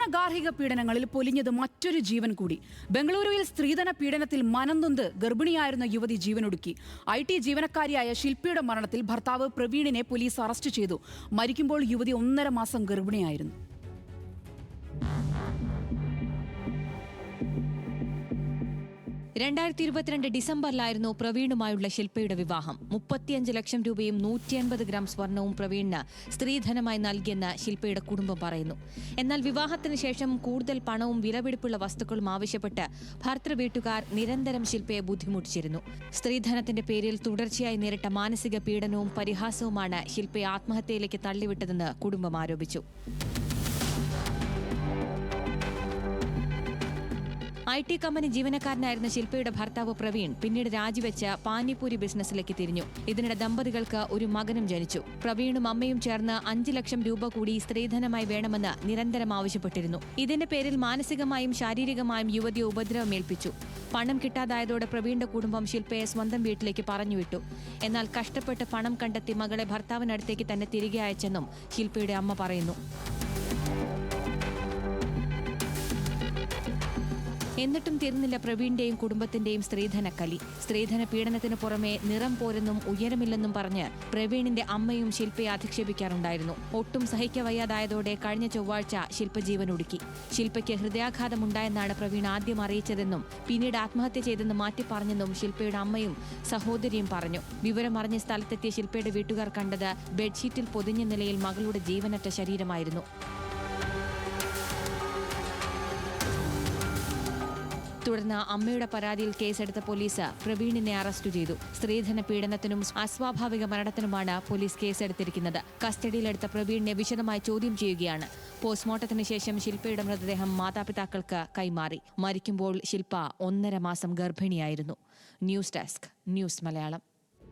സ്ത്രീധന ഗാർഹിക പീഡനങ്ങളിൽ പൊലിഞ്ഞത് മറ്റൊരു ജീവൻ കൂടി. ബംഗളൂരുവിൽ സ്ത്രീധന പീഡനത്തിൽ മനംനൊന്ത് ഗർഭിണിയായിരുന്ന യുവതി ജീവനൊടുക്കി. IT ജീവനക്കാരിയായ ശില്പയുടെ മരണത്തിൽ ഭർത്താവ് പ്രവീണിനെ പോലീസ് അറസ്റ്റ് ചെയ്തു. മരിക്കുമ്പോൾ യുവതി 1.5 മാസം ഗർഭിണിയായിരുന്നു. 2022 ഡിസംബറിലായിരുന്നു പ്രവീണുമായുള്ള ശില്പയുടെ വിവാഹം. 35 ലക്ഷം രൂപയും 150 ഗ്രാം സ്വർണവും പ്രവീണിന് സ്ത്രീധനമായി നൽകിയെന്ന് ശില്പയുടെ കുടുംബം പറയുന്നു. എന്നാൽ വിവാഹത്തിന് ശേഷം കൂടുതൽ പണവും വിലപിടിപ്പുള്ള വസ്തുക്കളും ആവശ്യപ്പെട്ട് ഭർത്തൃ വീട്ടുകാർ നിരന്തരം ശില്പയെ ബുദ്ധിമുട്ടിച്ചിരുന്നു. സ്ത്രീധനത്തിന്റെ പേരിൽ തുടർച്ചയായി നേരിട്ട മാനസിക പീഡനവും പരിഹാസവുമാണ് ശില്പയെ ആത്മഹത്യയിലേക്ക് തള്ളിവിട്ടതെന്ന് കുടുംബം ആരോപിച്ചു. IT കമ്പനി ജീവനക്കാരനായിരുന്ന ശില്പയുടെ ഭർത്താവ് പ്രവീൺ പിന്നീട് രാജിവെച്ച് പാനിപൂരി ബിസിനസ്സിലേക്ക് തിരിഞ്ഞു. ഇതിനിടെ ദമ്പതികൾക്ക് ഒരു മകനും ജനിച്ചു. പ്രവീണും അമ്മയും ചേർന്ന് 5 ലക്ഷം രൂപ കൂടി സ്ത്രീധനമായി വേണമെന്ന് നിരന്തരം ആവശ്യപ്പെട്ടിരുന്നു. ഇതിന്റെ പേരിൽ മാനസികമായും ശാരീരികമായും യുവതിയെ ഉപദ്രവമേൽപ്പിച്ചു. പണം കിട്ടാതായതോടെ പ്രവീണിന്റെ കുടുംബം ശില്പയെ സ്വന്തം വീട്ടിലേക്ക് പറഞ്ഞുവിട്ടു. എന്നാൽ കഷ്ടപ്പെട്ട് പണം കണ്ടെത്തി മകളെ ഭർത്താവിനടുത്തേക്ക് തന്നെ തിരികെ അയച്ചെന്നും ശില്പയുടെ അമ്മ പറയുന്നു. എന്നിട്ടും തീർന്നില്ല പ്രവീണിന്റെയും കുടുംബത്തിന്റെയും സ്ത്രീധനക്കലി. സ്ത്രീധന പീഡനത്തിന് പുറമെ നിറം പോരെന്നും ഉയരമില്ലെന്നും പറഞ്ഞ് പ്രവീണിന്റെ അമ്മയും ശില്പയെ അധിക്ഷേപിക്കാറുണ്ടായിരുന്നു. ഒട്ടും സഹിക്കവയ്യാതായതോടെ കഴിഞ്ഞ ചൊവ്വാഴ്ച ശില്പ ജീവനൊടുക്കി. ശില്പയ്ക്ക് ഹൃദയാഘാതമുണ്ടായെന്നാണ് പ്രവീൺ ആദ്യം അറിയിച്ചതെന്നും പിന്നീട് ആത്മഹത്യ ചെയ്തെന്ന് മാറ്റിപ്പറഞ്ഞെന്നും ശില്പയുടെ അമ്മയും സഹോദരിയും പറഞ്ഞു. വിവരമറിഞ്ഞ സ്ഥലത്തെത്തിയ ശില്പയുടെ വീട്ടുകാർ കണ്ടത് ബെഡ്ഷീറ്റിൽ പൊതിഞ്ഞ നിലയിൽ മകളുടെ ജീവനറ്റ ശരീരമായിരുന്നു. തുടർന്ന് അമ്മയുടെ പരാതിയിൽ കേസെടുത്ത പോലീസ് പ്രവീണിനെ അറസ്റ്റ് ചെയ്തു. സ്ത്രീധന പീഡനത്തിനും അസ്വാഭാവിക മരണത്തിനുമാണ് പോലീസ് കേസെടുത്തിരിക്കുന്നത്. കസ്റ്റഡിയിലെടുത്ത പ്രവീണിനെ വിശദമായി ചോദ്യം ചെയ്യുകയാണ്. പോസ്റ്റ്മോർട്ടത്തിന് ശേഷം ശില്പയുടെ മൃതദേഹം മാതാപിതാക്കൾക്ക് കൈമാറി. മരിക്കുമ്പോൾ ശില്പ 1.5 മാസം ഗർഭിണിയായിരുന്നു. News desk, news Malayalam.